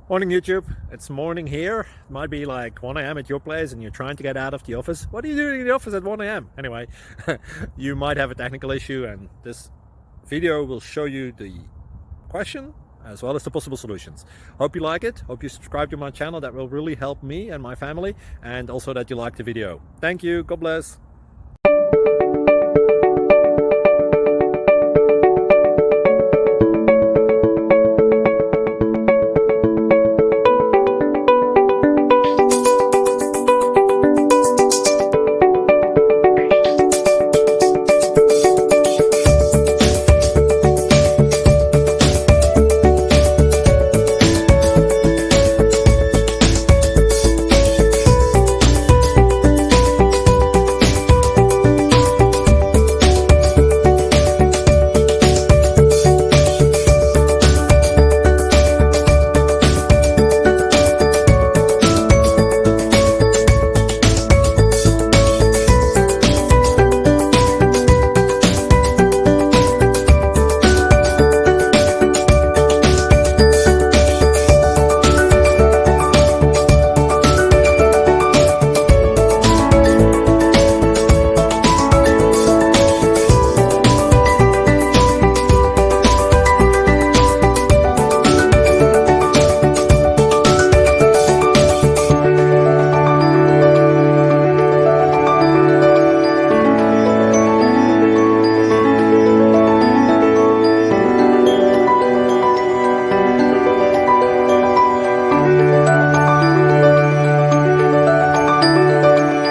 Morning YouTube, it's morning here. It might be like 1 a.m. at your place and you're trying to get out of the office. What are you doing in the office at 1 a.m.? Anyway, you might have a technical issue and this video will show you the question as well as the possible solutions. Hope you like it, hope you subscribe to my channel. That will really help me and my family, and also that you like the video. Thank you, God bless.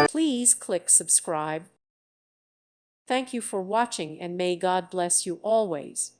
Please click subscribe. Thank you for watching and may God bless you always.